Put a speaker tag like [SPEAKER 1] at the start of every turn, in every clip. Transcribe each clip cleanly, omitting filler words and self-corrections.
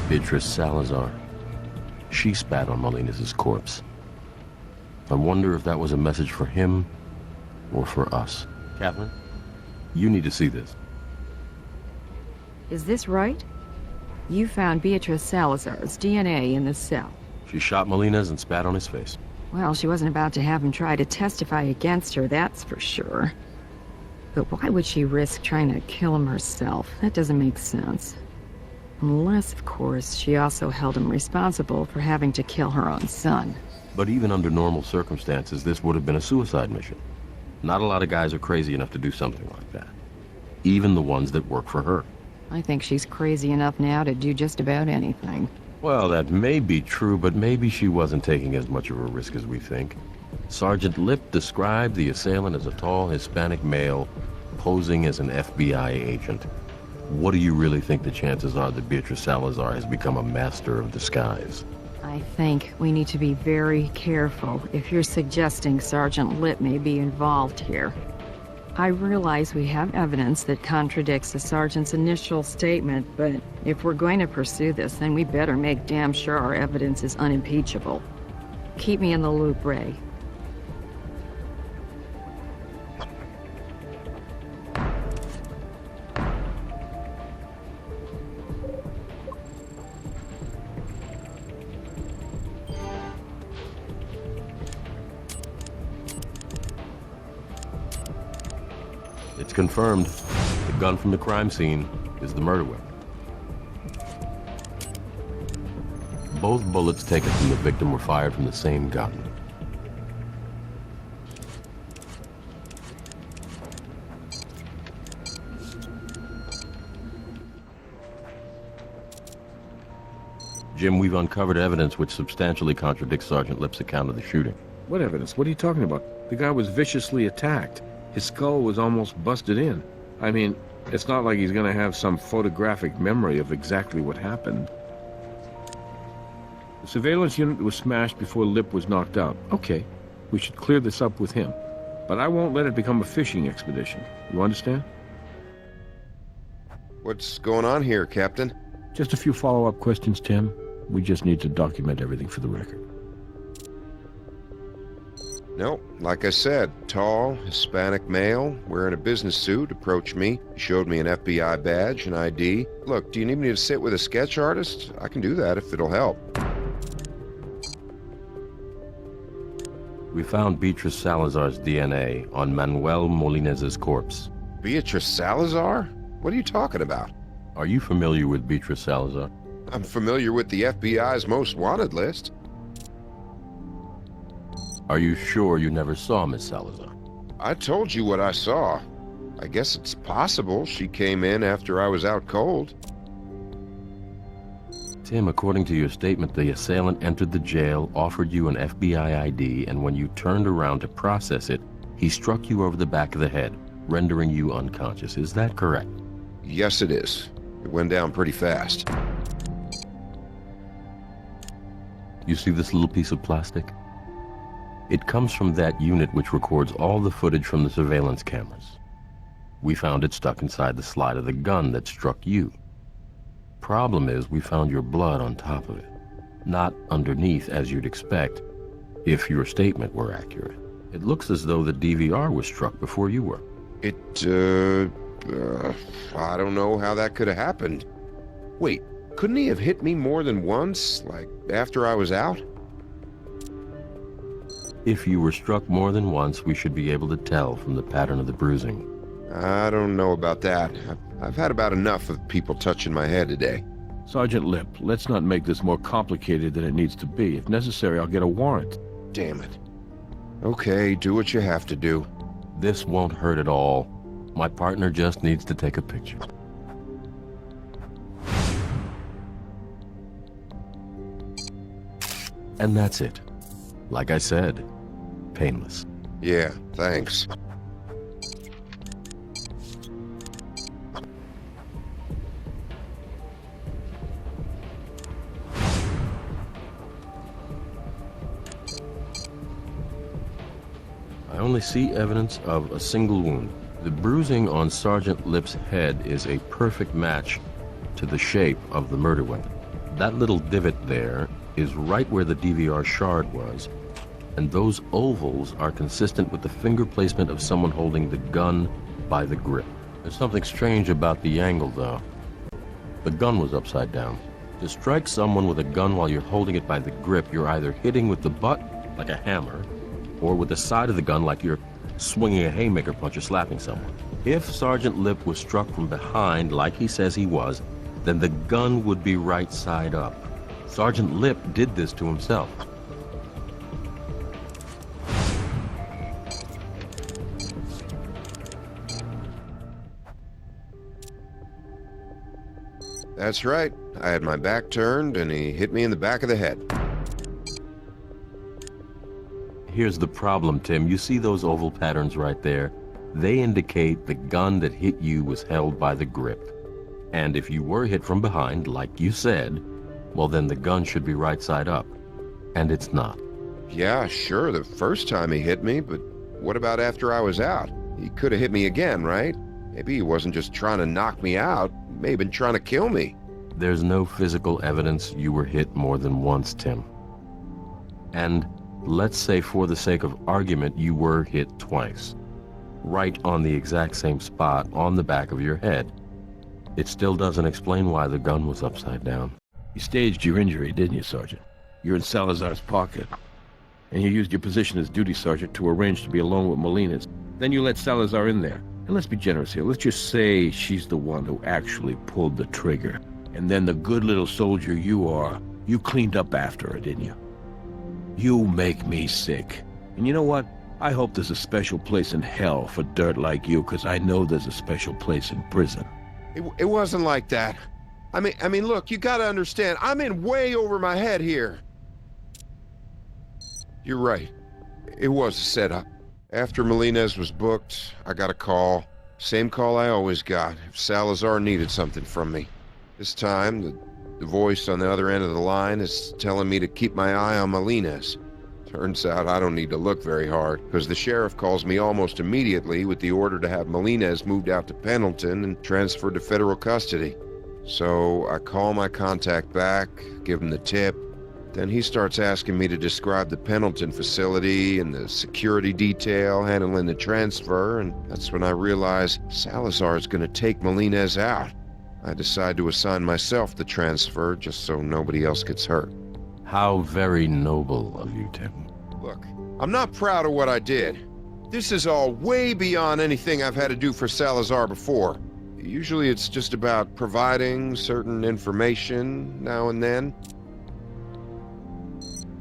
[SPEAKER 1] Beatrice Salazar. She spat on Molina's corpse. I wonder if that was a message for him or for us. Catherine, you need to see this.
[SPEAKER 2] Is this right? You found Beatrice Salazar's DNA in the cell.
[SPEAKER 1] She shot Molina's and spat on his face.
[SPEAKER 2] Well, she wasn't about to have him try to testify against her, that's for sure. But why would she risk trying to kill him herself? That doesn't make sense. Unless, of course, she also held him responsible for having to kill her own son.
[SPEAKER 1] But even under normal circumstances, this would have been a suicide mission. Not a lot of guys are crazy enough to do something like that. Even the ones that work for her.
[SPEAKER 2] I think she's crazy enough now to do just about anything.
[SPEAKER 1] Well, that may be true, but maybe she wasn't taking as much of a risk as we think. Sergeant Lip described the assailant as a tall Hispanic male posing as an FBI agent. What do you really think the chances are that Beatrice Salazar has become a master of disguise?
[SPEAKER 2] I think we need to be very careful if you're suggesting Sergeant Lip may be involved here. I realize we have evidence that contradicts the sergeant's initial statement, but if we're going to pursue this, then we better make damn sure our evidence is unimpeachable. Keep me in the loop, Ray.
[SPEAKER 1] It's confirmed. The gun from the crime scene is the murder weapon. Both bullets taken from the victim were fired from the same gun. Jim, we've uncovered evidence which substantially contradicts Sergeant Lip's account of the shooting.
[SPEAKER 3] What evidence? What are you talking about? The guy was viciously attacked. His skull was almost busted in. I mean, it's not like he's gonna have some photographic memory of exactly what happened. The surveillance unit was smashed before Lip was knocked out. Okay, we should clear this up with him. But I won't let it become a fishing expedition. You understand?
[SPEAKER 4] What's going on here, Captain?
[SPEAKER 3] Just a few follow-up questions, Tim. We just need to document everything for the record.
[SPEAKER 4] No, like I said, tall, Hispanic male, wearing a business suit, approached me. He showed me an FBI badge and ID. Look, do you need me to sit with a sketch artist? I can do that if it'll help.
[SPEAKER 1] We found Beatrice Salazar's DNA on Manuel Molina's corpse.
[SPEAKER 4] Beatrice Salazar? What are you talking about?
[SPEAKER 1] Are you familiar with Beatrice Salazar?
[SPEAKER 4] I'm familiar with the FBI's most wanted list.
[SPEAKER 1] Are you sure you never saw Miss Salazar?
[SPEAKER 4] I told you what I saw. I guess it's possible she came in after I was out cold.
[SPEAKER 1] Tim, according to your statement, the assailant entered the jail, offered you an FBI ID, and when you turned around to process it, he struck you over the back of the head, rendering you unconscious. Is that correct?
[SPEAKER 4] Yes, it is. It went down pretty fast.
[SPEAKER 1] You see this little piece of plastic? It comes from that unit which records all the footage from the surveillance cameras. We found it stuck inside the slide of the gun that struck you. Problem is, we found your blood on top of it, not underneath as you'd expect, if your statement were accurate. It looks as though the DVR was struck before you were.
[SPEAKER 4] I don't know how that could have happened. Wait, couldn't he have hit me more than once, like after I was out?
[SPEAKER 1] If you were struck more than once, we should be able to tell from the pattern of the bruising.
[SPEAKER 4] I don't know about that. I've had about enough of people touching my head today.
[SPEAKER 3] Sergeant Lip, let's not make this more complicated than it needs to be. If necessary, I'll get a warrant.
[SPEAKER 4] Damn it. Okay, do what you have to do.
[SPEAKER 1] This won't hurt at all. My partner just needs to take a picture. And that's it. Like I said, painless.
[SPEAKER 4] Yeah, thanks.
[SPEAKER 1] I only see evidence of a single wound. The bruising on Sergeant Lip's head is a perfect match to the shape of the murder weapon. That little divot there is right where the DVR shard was, and those ovals are consistent with the finger placement of someone holding the gun by the grip. There's something strange about the angle, though. The gun was upside down. To strike someone with a gun while you're holding it by the grip, you're either hitting with the butt, like a hammer, or with the side of the gun like you're swinging a haymaker punch or slapping someone. If Sergeant Lip was struck from behind, like he says he was, then the gun would be right side up. Sergeant Lip did this to himself.
[SPEAKER 4] That's right. I had my back turned, and he hit me in the back of the head.
[SPEAKER 1] Here's the problem, Tim. You see those oval patterns right there? They indicate the gun that hit you was held by the grip. And if you were hit from behind, like you said, well, then the gun should be right side up. And it's not.
[SPEAKER 4] Yeah, sure, the first time he hit me, but what about after I was out? He could have hit me again, right? Maybe he wasn't just trying to knock me out. He may have been trying to kill me.
[SPEAKER 1] There's no physical evidence you were hit more than once, Tim. And let's say for the sake of argument, you were hit twice. Right on the exact same spot on the back of your head. It still doesn't explain why the gun was upside down.
[SPEAKER 3] You staged your injury, didn't you, Sergeant? You're in Salazar's pocket. And you used your position as duty sergeant to arrange to be alone with Molina's. Then you let Salazar in there. And let's be generous here. Let's just say she's the one who actually pulled the trigger. And then the good little soldier you are, you cleaned up after her, didn't you? You make me sick. And you know what? I hope there's a special place in hell for dirt like you, because I know there's a special place in prison.
[SPEAKER 4] It wasn't like that. I mean, look, you gotta understand, I'm in way over my head here. You're right. It was a setup. After Molina's was booked, I got a call. Same call I always got, if Salazar needed something from me. This time, the voice on the other end of the line is telling me to keep my eye on Molina's. Turns out I don't need to look very hard, because the sheriff calls me almost immediately with the order to have Molina's moved out to Pendleton and transferred to federal custody. So I call my contact back, give him the tip. Then he starts asking me to describe the Pendleton facility and the security detail handling the transfer, and that's when I realize Salazar's gonna take Molina's out. I decide to assign myself the transfer just so nobody else gets hurt.
[SPEAKER 1] How very noble of you, Tim.
[SPEAKER 4] Look, I'm not proud of what I did. This is all way beyond anything I've had to do for Salazar before. Usually it's just about providing certain information now and then.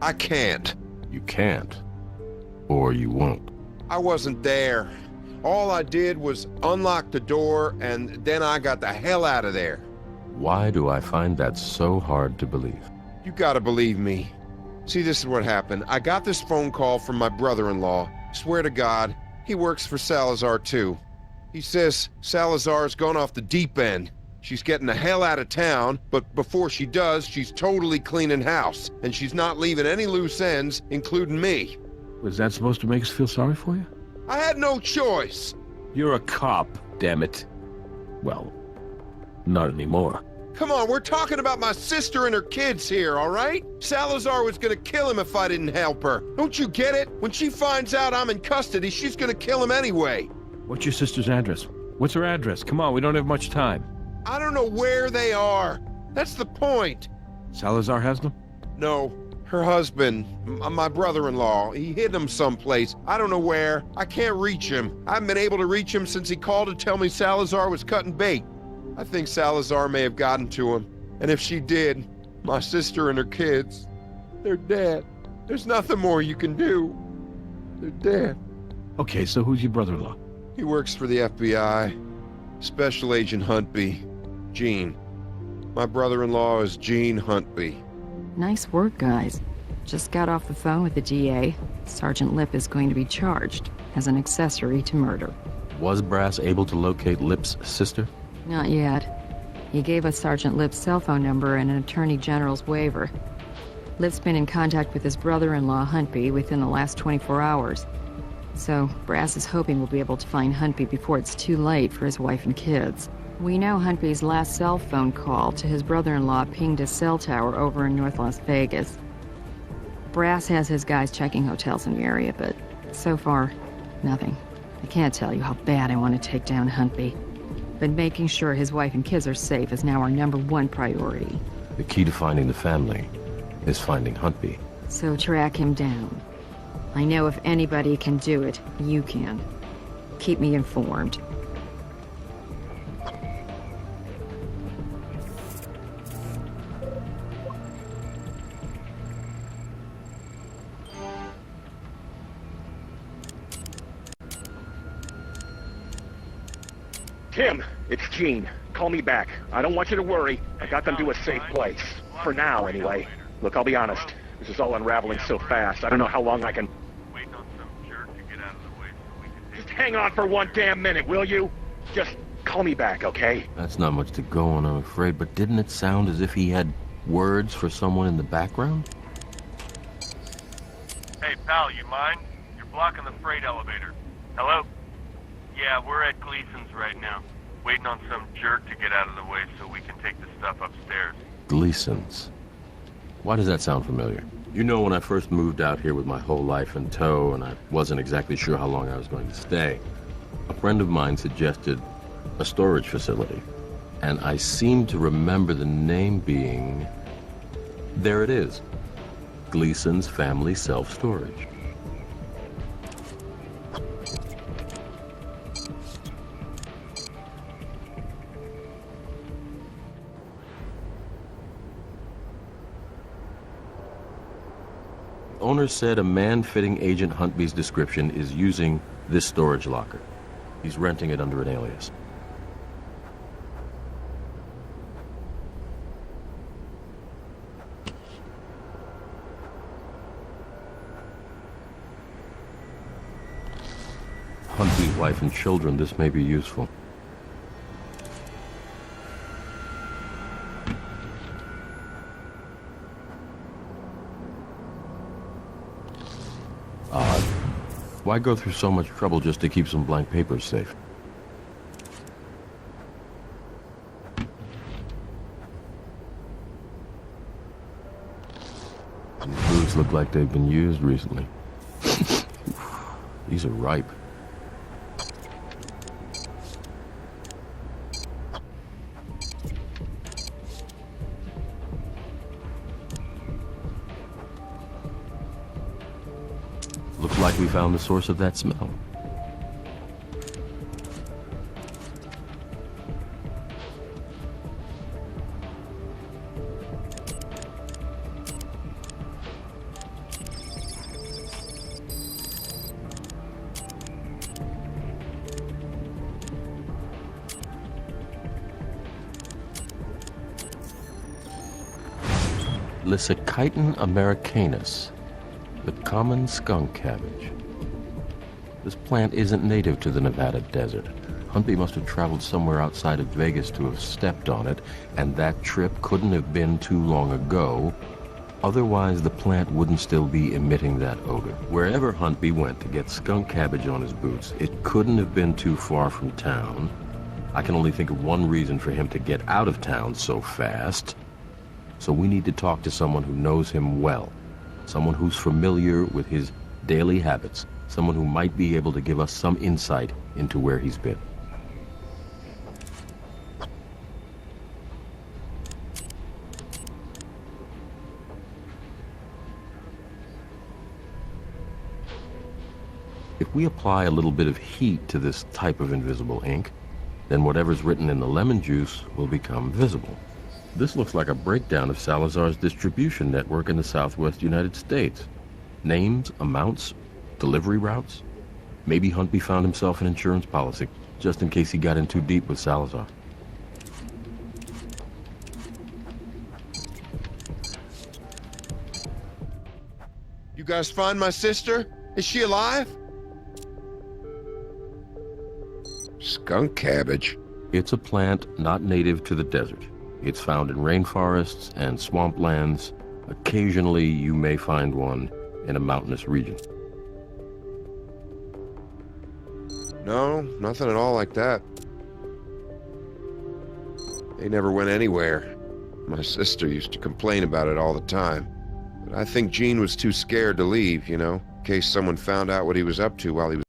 [SPEAKER 4] I can't.
[SPEAKER 1] You can't. Or you won't.
[SPEAKER 4] I wasn't there. All I did was unlock the door, and then I got the hell out of there.
[SPEAKER 1] Why do I find that so hard to believe?
[SPEAKER 4] You gotta believe me. See, this is what happened. I got this phone call from my brother-in-law. Swear to God, he works for Salazar too. He says Salazar's gone off the deep end. She's getting the hell out of town, but before she does, she's totally cleaning house. And she's not leaving any loose ends, including me.
[SPEAKER 3] Was that supposed to make us feel sorry for you?
[SPEAKER 4] I had no choice.
[SPEAKER 3] You're a cop, damn it. Well, not anymore.
[SPEAKER 4] Come on, we're talking about my sister and her kids here, all right? Salazar was gonna kill him if I didn't help her. Don't you get it? When she finds out I'm in custody, she's gonna kill him anyway.
[SPEAKER 3] What's your sister's address? What's her address? Come on, we don't have much time.
[SPEAKER 4] I don't know where they are. That's the point.
[SPEAKER 3] Salazar has them?
[SPEAKER 4] No, her husband, my brother-in-law, he hid them someplace. I don't know where. I can't reach him. I haven't been able to reach him since he called to tell me Salazar was cutting bait. I think Salazar may have gotten to him. And if she did, my sister and her kids, they're dead. There's nothing more you can do. They're dead.
[SPEAKER 3] Okay, so who's your brother-in-law?
[SPEAKER 4] He works for the FBI. Special Agent Huntby. Gene. My brother-in-law is Gene Huntby.
[SPEAKER 2] Nice work, guys. Just got off the phone with the DA. Sergeant Lip is going to be charged as an accessory to murder.
[SPEAKER 1] Was Brass able to locate Lip's sister?
[SPEAKER 2] Not yet. He gave us Sergeant Lip's cell phone number and an Attorney General's waiver. Lip's been in contact with his brother-in-law, Huntby, within the last 24 hours. So, Brass is hoping we'll be able to find Huntby before it's too late for his wife and kids. We know Huntby's last cell phone call to his brother-in-law pinged a cell tower over in North Las Vegas. Brass has his guys checking hotels in the area, but so far, nothing. I can't tell you how bad I want to take down Huntby, but making sure his wife and kids are safe is now our #1 priority.
[SPEAKER 1] The key to finding the family is finding Huntby.
[SPEAKER 2] So track him down. I know if anybody can do it, you can. Keep me informed.
[SPEAKER 5] Tim, it's Gene. Call me back. I don't want you to worry. I got them to a safe place. For now, anyway. Look, I'll be honest. This is all unraveling so fast. I don't know how long I can...
[SPEAKER 6] Waiting on some jerk to get out of the way so we can...
[SPEAKER 5] Just hang on for one damn minute, will you? Just call me back, okay?
[SPEAKER 1] That's not much to go on, I'm afraid, but didn't it sound as if he had words for someone in the background?
[SPEAKER 6] Hey, pal, you mind? You're blocking the freight elevator. Hello? Yeah, we're at Gleason's right now. Waiting on some jerk to get out of the way so we can take the stuff upstairs.
[SPEAKER 1] Gleason's. Why does that sound familiar? You know, when I first moved out here with my whole life in tow, and I wasn't exactly sure how long I was going to stay, a friend of mine suggested a storage facility. And I seem to remember the name being... There it is. Gleason's Family Self-Storage. Owner said a man fitting Agent Huntby's description is using this storage locker. He's renting it under an alias. Huntby's wife and children, this may be useful. Odd. Why go through so much trouble just to keep some blank papers safe? These boots look like they've been used recently. These are ripe. Looks like we found the source of that smell. Lysichiton americanus, the common skunk cabbage. This plant isn't native to the Nevada desert. Huntby must have traveled somewhere outside of Vegas to have stepped on it, and that trip couldn't have been too long ago. Otherwise, the plant wouldn't still be emitting that odor. Wherever Huntby went to get skunk cabbage on his boots, it couldn't have been too far from town. I can only think of one reason for him to get out of town so fast. So we need to talk to someone who knows him well. Someone who's familiar with his daily habits. Someone who might be able to give us some insight into where he's been. If we apply a little bit of heat to this type of invisible ink, then whatever's written in the lemon juice will become visible. This looks like a breakdown of Salazar's distribution network in the southwest United States. Names, amounts, delivery routes. Maybe Huntby found himself an insurance policy, just in case he got in too deep with Salazar.
[SPEAKER 4] You guys find my sister? Is she alive? Skunk cabbage?
[SPEAKER 1] It's a plant not native to the desert. It's found in rainforests and swamplands. Occasionally, you may find one in a mountainous region.
[SPEAKER 4] No, nothing at all like that. They never went anywhere. My sister used to complain about it all the time. But I think Gene was too scared to leave, you know, in case someone found out what he was up to while he was